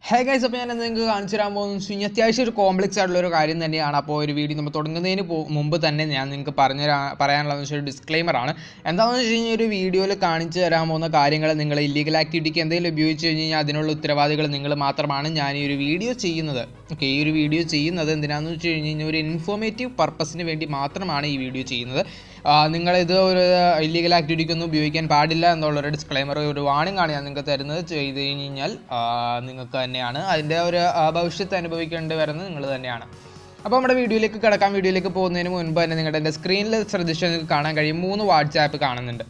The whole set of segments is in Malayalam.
ഹേ ഗൈസ്, അപ്പോൾ ഞാൻ നിങ്ങൾക്ക് കാണിച്ചു തരാൻ പോകുന്നത് വെച്ച് കഴിഞ്ഞാൽ അത്യാവശ്യം ഒരു കോംപ്ലക്സ് ആയിട്ടുള്ള ഒരു കാര്യം തന്നെയാണ്. അപ്പോൾ ഒരു വീഡിയോ നമ്മൾ തുടങ്ങുന്നതിന് മുമ്പ് തന്നെ ഞാൻ നിങ്ങൾക്ക് പറയാനുള്ളതെന്ന് വെച്ചാൽ ഒരു ഡിസ്ക്ലെയിമർ ആണ്. എന്താണെന്ന് വെച്ച് കഴിഞ്ഞാൽ ഒരു വീഡിയോയിൽ കാണിച്ചു തരാൻ പോകുന്ന കാര്യങ്ങൾ നിങ്ങൾ ഇല്ലീഗൽ ആക്ടിവിറ്റിക്ക് എന്തെങ്കിലും ഉപയോഗിച്ച് കഴിഞ്ഞാൽ അതിനുള്ള ഉത്തരവാദികൾ നിങ്ങൾ മാത്രമാണ്. ഞാൻ ഈ ഒരു വീഡിയോ ചെയ്യുന്നത് ഈ ഒരു വീഡിയോ ചെയ്യുന്നത് എന്തിനാണെന്ന് വെച്ച് കഴിഞ്ഞാൽ ഒരു ഇൻഫോർമേറ്റീവ് പർപ്പസിന് വേണ്ടി മാത്രമാണ് ഈ വീഡിയോ ചെയ്യുന്നത്. നിങ്ങളിത് ഒരു ഇല്ലീഗൽ ആക്ടിവിറ്റിക്കൊന്നും ഉപയോഗിക്കാൻ പാടില്ല എന്നുള്ളൊരു ഡിസ്ക്ലെയിമർ, ഒരു വാണിംഗ് ആണ് ഞാൻ നിങ്ങൾക്ക് തരുന്നത്. ചെയ്ത് കഴിഞ്ഞാൽ നിങ്ങൾക്ക് തന്നെയാണ് അതിൻ്റെ ഒരു ഭവിഷ്യത്ത് അനുഭവിക്കേണ്ടി വരുന്നത് നിങ്ങൾ തന്നെയാണ്. അപ്പോൾ നമ്മുടെ വീഡിയോയിലേക്ക് കിടക്കാം. വീഡിയോയിലേക്ക് പോകുന്നതിന് മുൻപ് തന്നെ നിങ്ങളുടെ എൻ്റെ സ്ക്രീനിൽ ശ്രദ്ധിച്ചാൽ നിങ്ങൾക്ക് കാണാൻ കഴിയും 3 വാട്സാപ്പ് കാണുന്നുണ്ട്.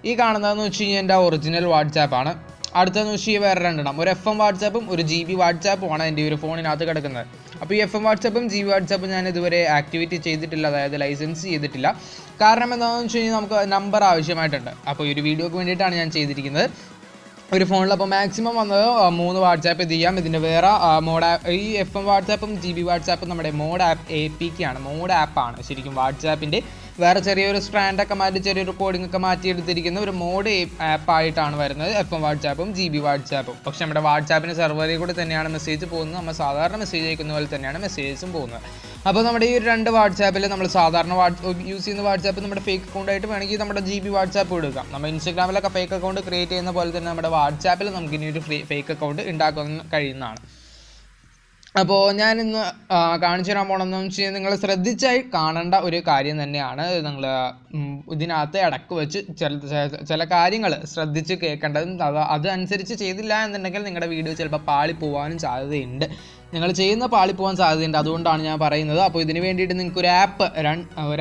ഈ കാണുന്നതെന്ന് വെച്ച് കഴിഞ്ഞാൽ എൻ്റെ ഒറിജിനൽ വാട്സാപ്പാണ്. അടുത്തതെന്ന് വെച്ച് കഴിഞ്ഞാൽ വേറെ രണ്ടെണ്ണം, ഒരു FM വാട്സാപ്പും ഒരു GB വാട്സാപ്പുമാണ് എൻ്റെ ഒരു ഫോണിനകത്ത് കിടക്കുന്നത്. അപ്പോൾ ഈ FM വാട്സാപ്പും GB വാട്സാപ്പും ഞാൻ ഇതുവരെ ആക്ടിവേറ്റ് ചെയ്തിട്ടില്ല, അതായത് ലൈസൻസ് ചെയ്തിട്ടില്ല. കാരണം എന്താണെന്ന് വെച്ച് കഴിഞ്ഞാൽ നമുക്ക് നമ്പർ ആവശ്യമായിട്ടുണ്ട്. അപ്പോൾ ഈ ഒരു വീഡിയോക്ക് വേണ്ടിയിട്ടാണ് ഞാൻ ചെയ്തിരിക്കുന്നത് ഒരു ഫോണിൽ. അപ്പോൾ മാക്സിമം വന്നത് 3 വാട്സാപ്പ് ഇത് ചെയ്യാം. ഇതിൻ്റെ വേറെ മോഡ് ഈ FM വാട്സാപ്പും GB വാട്സാപ്പും നമ്മുടെ മോഡ് APK ആണ്, മോഡ് ആപ്പാണ് ശരിക്കും. വാട്സാപ്പിൻ്റെ വേറെ ചെറിയൊരു സ്ട്രാൻഡൊക്കെ മാറ്റി ചെറിയൊരു കോഡിംഗ് ഒക്കെ മാറ്റിയെടുത്തിരിക്കുന്ന ഒരു മോഡ് ആപ്പായിട്ടാണ് വരുന്നത് FM വാട്സാപ്പും GB വാട്സാപ്പും. പക്ഷെ നമ്മുടെ വാട്സാപ്പിൻ്റെ സെർവറിൽ കൂടി തന്നെയാണ് മെസ്സേജ് പോകുന്നത്. നമ്മൾ സാധാരണ മെസ്സേജ് അയക്കുന്ന പോലെ തന്നെയാണ് മെസ്സേജസും പോകുന്നത്. അപ്പോൾ നമ്മുടെ ഈ ഒരു 2 വാട്സാപ്പിൽ നമ്മൾ സാധാരണ യൂസ് ചെയ്യുന്ന വാട്സാപ്പ് നമ്മുടെ ഫേക്ക് അക്കൗണ്ടായിട്ട് വേണമെങ്കിൽ നമ്മുടെ GB വാട്സാപ്പ് എടുക്കാം. നമ്മൾ ഇൻസ്റ്റാഗ്രാമിലൊക്കെ ഫേക്ക് അക്കൗണ്ട് ക്രിയേറ്റ് ചെയ്യുന്ന പോലെ തന്നെ നമ്മുടെ വാട്സാപ്പിൽ നമുക്ക് ഇനി ഒരു ഫേക്ക് അക്കൗണ്ട് ഉണ്ടാക്കാൻ കഴിയുന്നതാണ്. അപ്പോൾ ഞാനിന്ന് കാണിച്ചു തരാൻ പോകണമെന്ന് വെച്ച് കഴിഞ്ഞാൽ നിങ്ങൾ ശ്രദ്ധിച്ചായി കാണേണ്ട ഒരു കാര്യം തന്നെയാണ്. നിങ്ങൾ ഇതിനകത്ത് ഇടക്ക് വെച്ച് ചില കാര്യങ്ങൾ ശ്രദ്ധിച്ച് കേൾക്കേണ്ടതും അതനുസരിച്ച് ചെയ്തില്ല എന്നുണ്ടെങ്കിൽ നിങ്ങളുടെ വീഡിയോ ചിലപ്പോൾ പാളിപ്പോവാനും സാധ്യതയുണ്ട്. നിങ്ങൾ ചെയ്യുന്ന പാളിപ്പോവാൻ സാധ്യതയുണ്ട്, അതുകൊണ്ടാണ് ഞാൻ പറയുന്നത്. അപ്പോൾ ഇതിന് വേണ്ടിയിട്ട് നിങ്ങൾക്ക് ഒരു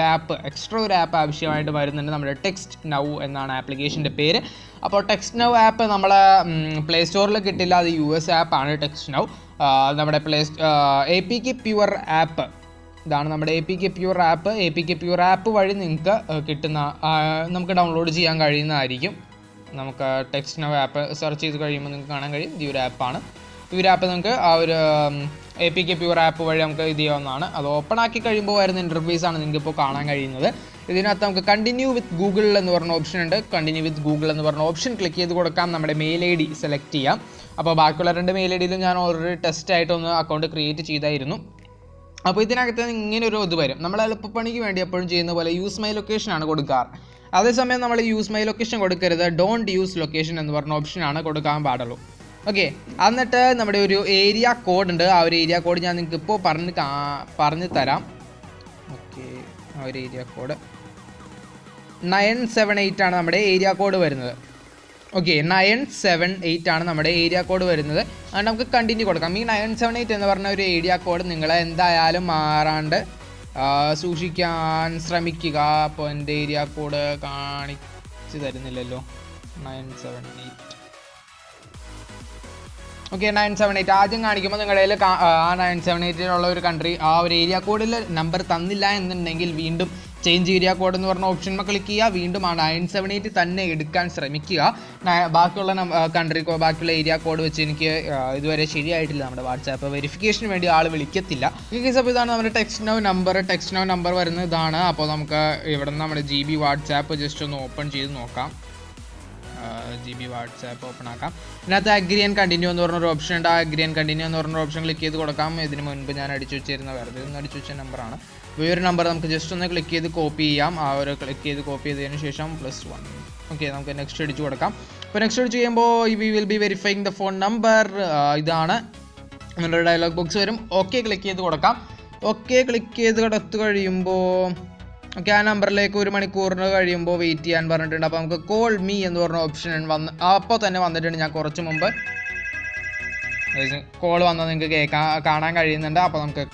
ആപ്പ് എക്സ്ട്രാ ഒരു ആപ്പ് ആവശ്യമായിട്ട് വരുന്നുണ്ട്. നമ്മുടെ ടെക്സ്റ്റ് നൗ എന്നാണ് ആപ്ലിക്കേഷൻ്റെ പേര്. അപ്പോൾ ടെക്സ്റ്റ് നൗ ആപ്പ് നമ്മളെ പ്ലേ സ്റ്റോറിൽ കിട്ടില്ല, അത് US ആപ്പാണ് ടെക്സ്റ്റ് നൗ. നമ്മുടെ APK പ്യുവർ ആപ്പ്, ഇതാണ് നമ്മുടെ APK pure app. APK pure app വഴി നിങ്ങൾക്ക് നമുക്ക് ഡൗൺലോഡ് ചെയ്യാൻ കഴിയുന്നതായിരിക്കും. നമുക്ക് ടെക്സ്റ്റ് നൗ ആപ്പ് സെർച്ച് ചെയ്ത് കഴിയുമ്പോൾ നിങ്ങൾക്ക് കാണാൻ കഴിയും ഈ ഒരു ആപ്പാണ്. ഈ ഒരു ആപ്പ് നിങ്ങൾക്ക് ആ ഒരു APK പ്യുവർ ആപ്പ് വഴി നമുക്ക് ഇത് ചെയ്യാവുന്നതാണ്. അത് ഓപ്പൺ ആക്കി കഴിയുമ്പോൾ വരുന്ന ഇൻ്റർഫേസാണ് നിങ്ങൾക്ക് ഇപ്പോൾ കാണാൻ കഴിയുന്നത്. ഇതിനകത്ത് നമുക്ക് കണ്ടിന്യൂ വിത്ത് ഗൂഗിൾ എന്ന് പറഞ്ഞ ഓപ്ഷൻ ഉണ്ട്. കണ്ടിന്യൂ വിത്ത് ഗൂഗിൾ എന്ന് പറഞ്ഞ ഓപ്ഷൻ ക്ലിക്ക് ചെയ്ത് കൊടുക്കാം. നമ്മുടെ മെയിൽ ID സെലക്ട് ചെയ്യാം. അപ്പോൾ ബാക്കിയുള്ള 2 മെയിൽ IDയിലും ഞാൻ ഓൾറെഡി ടെസ്റ്റായിട്ടൊന്ന് അക്കൗണ്ട് ക്രിയേറ്റ് ചെയ്തായിരുന്നു. അപ്പോൾ ഇതിനകത്ത് ഇങ്ങനെ ഒരു ഇത് വരും. നമ്മൾ എളുപ്പപ്പണിക്ക് വേണ്ടി എപ്പോഴും ചെയ്യുന്ന പോലെ യൂസ് മൈ ലൊക്കേഷൻ ആണ് കൊടുക്കാറ്. അതേസമയം നമ്മൾ യൂസ് മൈ ലൊക്കേഷൻ കൊടുക്കരുത്, ഡോണ്ട് യൂസ് ലൊക്കേഷൻ എന്ന് പറഞ്ഞ ഓപ്ഷനാണ് കൊടുക്കാൻ പാടുള്ളൂ. ഓക്കെ, എന്നിട്ട് നമ്മുടെ ഒരു ഏരിയ കോഡ് ഉണ്ട്. ആ ഒരു ഏരിയ കോഡ് ഞാൻ നിങ്ങൾക്ക് ഇപ്പോൾ പറഞ്ഞു തരാം. ഓക്കെ, ആ ഒരു ഏരിയ കോഡ് 978 ആണ് നമ്മുടെ ഏരിയ കോഡ് വരുന്നത്. ഓക്കെ, 978 ആണ് നമ്മുടെ ഏരിയ കോഡ് വരുന്നത്. അതുകൊണ്ട് നമുക്ക് കണ്ടിന്യൂ കൊടുക്കാം. ഈ 978 എന്ന് പറഞ്ഞ ഒരു ഏരിയ കോഡ് നിങ്ങൾ എന്തായാലും മാറാണ്ട് സൂക്ഷിക്കാൻ ശ്രമിക്കുക. അപ്പോൾ എൻ്റെ ഏരിയ കോഡ് കാണിച്ചു തരുന്നില്ലല്ലോ. 978 ഓക്കെ, 978 ആദ്യം കാണിക്കുമ്പോൾ നിങ്ങളുടെ കയ്യിൽ ആ 978 ഒരു കൺട്രി ആ ഒരു ഏരിയ കോഡിൽ നമ്പർ തന്നില്ല എന്നുണ്ടെങ്കിൽ വീണ്ടും ചേഞ്ച് ഏരിയ കോഡ് എന്ന് പറഞ്ഞ ഓപ്ഷൻ ക്ലിക്ക് ചെയ്യുക. വീണ്ടും ആ 978 തന്നെ എടുക്കാൻ ശ്രമിക്കുക. ബാക്കിയുള്ള ബാക്കിയുള്ള ഏരിയ കോഡ് വെച്ച് എനിക്ക് ഇതുവരെ ശരിയായിട്ടില്ല. നമ്മുടെ വാട്സാപ്പ് വെരിഫിക്കേഷന് വേണ്ടി ആൾ വിളിക്കത്തില്ല. അപ്പോൾ ഇതാണ് നമ്മുടെ ടെക്സ്റ്റ് നൗ നമ്പർ വരുന്നത് ഇതാണ്. അപ്പോൾ നമുക്ക് ഇവിടെ നിന്ന് നമ്മുടെ GB വാട്സാപ്പ് ജസ്റ്റ് ഒന്ന് ഓപ്പൺ ചെയ്ത് നോക്കാം. GB വാട്സാപ്പ് ഓപ്പൺ ആക്കാം. ഇതിനകത്ത് അഗ്രി ആൻഡ് കണ്ടിന്യൂ എന്ന് പറഞ്ഞൊരു ഓപ്ഷൻ ഉണ്ട്. ആ അഗ്രി ആൻഡ് കണ്ടിന്യൂ എന്ന് പറഞ്ഞൊരു ഓപ്ഷൻ ക്ലിക്ക് ചെയ്ത് കൊടുക്കാം. ഇതിന് മുൻപ് ഞാൻ അടിച്ചു വെച്ചിരുന്ന വെറുതെ ഒന്ന് അടിച്ചു വെച്ച നമ്പറാണ്. ഈ ഒരു നമ്പർ നമുക്ക് ജസ്റ്റ് ഒന്ന് ക്ലിക്ക് ചെയ്ത് കോപ്പി ചെയ്യാം. ആ ഒരു ക്ലിക്ക് ചെയ്ത് കോപ്പി ചെയ്തതിന് ശേഷം +1. ഓക്കെ, നമുക്ക് നെക്സ്റ്റ് അടിച്ചു കൊടുക്കാം. അപ്പോൾ നെക്സ്റ്റ് അടിച്ച് ചെയ്യുമ്പോൾ we will be verifying the phone number, ഇതാണ് നമ്മുടെ ഡയലോഗ് ബോക്സ് വരും. ഓക്കെ ക്ലിക്ക് ചെയ്ത് കൊടുക്കാം. ഓക്കെ ക്ലിക്ക് ചെയ്ത് കൊടുത്തു കഴിയുമ്പോൾ ഓക്കെ, ആ നമ്പറിലേക്ക് 1 മണിക്കൂറിന് കഴിയുമ്പോൾ വെയിറ്റ് ചെയ്യാൻ പറഞ്ഞിട്ടുണ്ട്. അപ്പോൾ നമുക്ക് കോൾ മീ എന്ന് പറഞ്ഞ ഓപ്ഷൻ അപ്പോൾ തന്നെ വന്നിട്ടുണ്ട്. ഞാൻ കുറച്ച് മുമ്പ് കോൾ വന്നത് നിങ്ങൾക്ക് കാണാൻ കഴിയുന്നുണ്ട്. അപ്പോൾ നമുക്ക്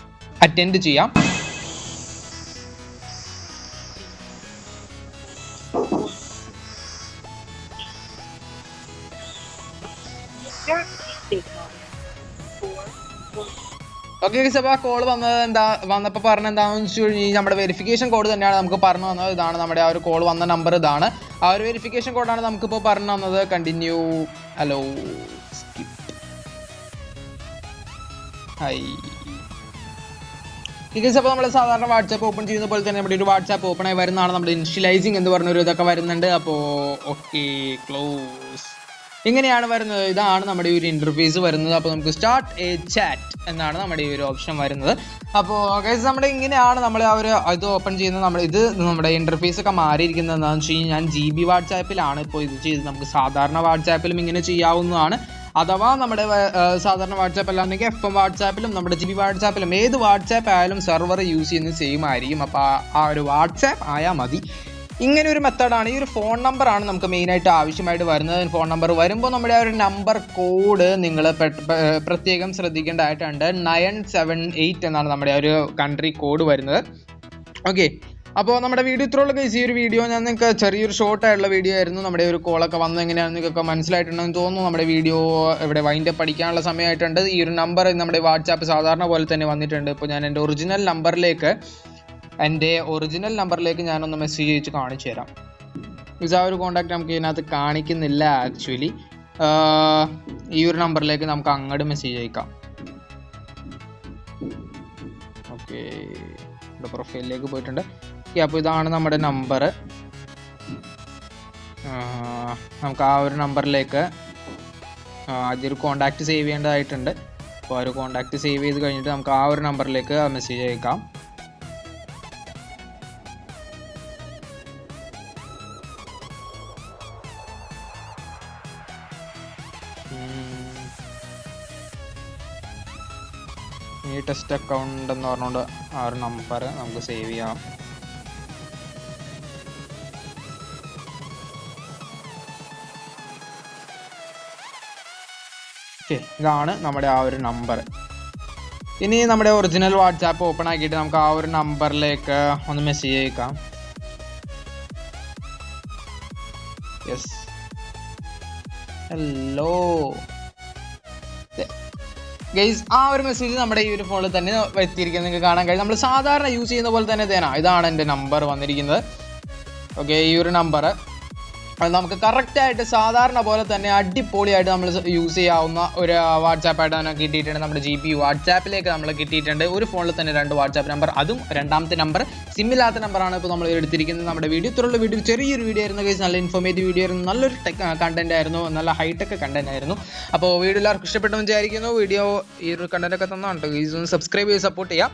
അറ്റൻഡ് ചെയ്യാം. ഓക്കെ, അപ്പോൾ ആ കോൾ വന്നപ്പോൾ പറഞ്ഞെന്താണെന്ന് വെച്ച് കഴിഞ്ഞാൽ നമ്മുടെ വെരിഫിക്കേഷൻ കോഡ് തന്നെയാണ് നമുക്ക് പറഞ്ഞു തന്നത്. ഇതാണ് നമ്മുടെ ആ ഒരു കോൾ വന്ന നമ്പർ, ഇതാണ് ആ ഒരു വെരിഫിക്കേഷൻ കോഡാണ് നമുക്കിപ്പോൾ പറഞ്ഞു തന്നത്. Continue, hello, skip, high. അപ്പോൾ നമ്മൾ സാധാരണ വാട്സാപ്പ് ഓപ്പൺ ചെയ്യുന്ന പോലെ തന്നെ നമ്മുടെ ഒരു വാട്സാപ്പ് ഓപ്പൺ ആയി വരുന്നതാണ്. നമ്മുടെ ഇനിഷ്യലൈസിങ് എന്ന് പറഞ്ഞൊരു ഇതൊക്കെ വരുന്നുണ്ട്. അപ്പോൾ ഓക്കെ, ക്ലോസ്. ഇങ്ങനെയാണ് വരുന്നത്. ഇതാണ് നമ്മുടെ ഈ ഒരു ഇൻ്റർഫേസ് വരുന്നത്. അപ്പോൾ നമുക്ക് സ്റ്റാർട്ട് എ ചാറ്റ് എന്നാണ് നമ്മുടെ ഈ ഒരു ഓപ്ഷൻ വരുന്നത്. അപ്പോൾ ഗൈസ് നമ്മുടെ ഇങ്ങനെയാണ് നമ്മൾ ആ ഒരു ഇത് ഓപ്പൺ ചെയ്യുന്നത്. ഇത് നമ്മുടെ ഇൻ്റർഫേസ് ഒക്കെ മാറിയിരിക്കുന്നത് എന്താണെന്ന് വെച്ച് കഴിഞ്ഞാൽ ഞാൻ GB വാട്സാപ്പിലാണ് ഇപ്പോൾ ഇത് ചെയ്ത്. നമുക്ക് സാധാരണ വാട്സാപ്പിലും ഇങ്ങനെ ചെയ്യാവുന്നതാണ്. അഥവാ നമ്മുടെ സാധാരണ വാട്സാപ്പ് അല്ലാണ്ടെങ്കിൽ FM വാട്സാപ്പിലും നമ്മുടെ GB വാട്സാപ്പിലും ഏത് വാട്സാപ്പ് ആയാലും സെർവർ യൂസ് ചെയ്യുന്നത് സെയിം ആയിരിക്കും. അപ്പോൾ ആ ഒരു വാട്സാപ്പ് ആയാൽ മതി. ഇങ്ങനെ ഒരു മെത്തേഡാണ്. ഈ ഒരു ഫോൺ നമ്പറാണ് നമുക്ക് മെയിനായിട്ട് ആവശ്യമായിട്ട് വരുന്നത്. ഫോൺ നമ്പർ വരുമ്പോൾ നമ്മുടെ ആ ഒരു നമ്പർ കോഡ് നിങ്ങൾ പ്രത്യേകം ശ്രദ്ധിക്കേണ്ടതായിട്ടുണ്ട്. 978 എന്നാണ് നമ്മുടെ ആ ഒരു കൺട്രി കോഡ് വരുന്നത്. ഓക്കെ, അപ്പോൾ നമ്മുടെ വീഡിയോ ഇത്രയുള്ള കേസ്. ഈ ഒരു വീഡിയോ ഞാൻ നിങ്ങൾക്ക് ചെറിയൊരു ഷോർട്ട് ആയിട്ടുള്ള വീഡിയോ ആയിരുന്നു. നമ്മുടെ ഒരു കോളൊക്കെ വന്ന് എങ്ങനെയാണെന്ന് നിങ്ങൾക്ക് മനസ്സിലായിട്ടുണ്ടെന്ന് തോന്നുന്നു. നമ്മുടെ വീഡിയോ ഇവിടെ വൈൻഡപ്പ് പഠിക്കാനുള്ള സമയമായിട്ടുണ്ട്. ഈ ഒരു നമ്പർ നമ്മുടെ വാട്സാപ്പ് സാധാരണ പോലെ തന്നെ വന്നിട്ടുണ്ട്. ഇപ്പോൾ ഞാൻ എൻ്റെ ഒറിജിനൽ നമ്പറിലേക്ക് ഞാനൊന്ന് മെസ്സേജ് അയച്ച് കാണിച്ചു തരാം. ആ ഒരു കോൺടാക്ട് നമുക്ക് ഇതിനകത്ത് കാണിക്കുന്നില്ല ആക്ച്വലി. ഈ ഒരു നമ്പറിലേക്ക് നമുക്ക് അങ്ങോട്ട് മെസ്സേജ് അയക്കാം. ഓക്കെ, ഇവിടെ പ്രൊഫൈലിലേക്ക് പോയിട്ടുണ്ട്. അപ്പോൾ ഇതാണ് നമ്മുടെ നമ്പർ. നമുക്ക് ആ ഒരു നമ്പറിലേക്ക് ആദ്യം ഒരു കോൺടാക്റ്റ് സേവ് ചെയ്യേണ്ടതായിട്ടുണ്ട്. അപ്പോൾ ആ ഒരു കോൺടാക്റ്റ് സേവ് ചെയ്ത് കഴിഞ്ഞിട്ട് നമുക്ക് ആ ഒരു നമ്പറിലേക്ക് മെസ്സേജ് അയക്കാം. ഈ ടെസ്റ്റ് അക്കൗണ്ട് എന്ന് പറഞ്ഞുകൊണ്ട് ആ ഒരു നമ്പർ നമുക്ക് സേവ് ചെയ്യാം. ഓക്കെ, ഇതാണ് നമ്മുടെ ആ ഒരു നമ്പർ. ഇനി നമ്മുടെ ഒറിജിനൽ വാട്സാപ്പ് ഓപ്പൺ ആക്കിയിട്ട് നമുക്ക് ആ ഒരു നമ്പറിലേക്ക് ഒന്ന് മെസ്സേജ് അയക്കാം. Yes, hello guys. ആ ഒരു മെസ്സേജ് നമ്മുടെ ഈ ഒരു ഫോണിൽ തന്നെ എത്തിയിരിക്കുന്നത് നിങ്ങൾക്ക് കാണാൻ കഴിയും. നമ്മൾ സാധാരണ യൂസ് ചെയ്യുന്ന പോലെ തന്നെ ഇതാണ് എൻ്റെ നമ്പർ വന്നിരിക്കുന്നത്. ഓക്കെ, ഈ ഒരു നമ്പർ നമുക്ക് കറക്റ്റായിട്ട് സാധാരണ പോലെ തന്നെ അടിപൊളിയായിട്ട് നമ്മൾ യൂസ് ചെയ്യാവുന്ന ഒരു വാട്സാപ്പായിട്ട് തന്നെ കിട്ടിയിട്ടുണ്ട്. നമ്മുടെ GB വാട്സാപ്പിലേക്ക് നമ്മൾ കിട്ടിയിട്ടുണ്ട്. ഒരു ഫോണിൽ തന്നെ 2 വാട്സാപ്പ് നമ്പർ, അതും രണ്ടാമത്തെ നമ്പർ സിമ്മില്ലാത്ത നമ്പറാണ് ഇപ്പോൾ നമ്മൾ എടുത്തിരിക്കുന്നത്. നമ്മുടെ വീഡിയോ ഇത്രയുള്ള വീഡിയോ ചെറിയൊരു വീഡിയോ ആയിരുന്നു ഗൈസ്. നല്ല ഇൻഫോർമേറ്റീവ് വീഡിയോ ആയിരുന്നു. നല്ലൊരു കണ്ടന്റ് ആയിരുന്നു, നല്ല ഹൈടെക് കണ്ടന്റ് ആയിരുന്നു. അപ്പോൾ വീഡിയോ എല്ലാവർക്കും ഇഷ്ടപ്പെട്ടെന്ന് വിചാരിക്കുന്നു. വീഡിയോ ഈ ഒരു കണ്ടന്റ് ഒക്കെ തന്നാണ് ഗൈസ്. ഒന്ന് സബ്സ്ക്രൈബ് ചെയ്ത് സപ്പോർട്ട് ചെയ്യാം.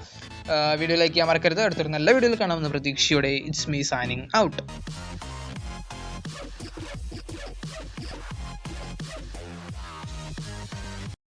വീഡിയോ ലൈക്ക് ചെയ്യാൻ മറക്കരുത്. അടുത്തൊരു നല്ല വീഡിയോയിൽ കാണാമെന്ന പ്രതീക്ഷയോടെ ഇറ്റ്സ് മീ സൈനിങ് ഔട്ട്.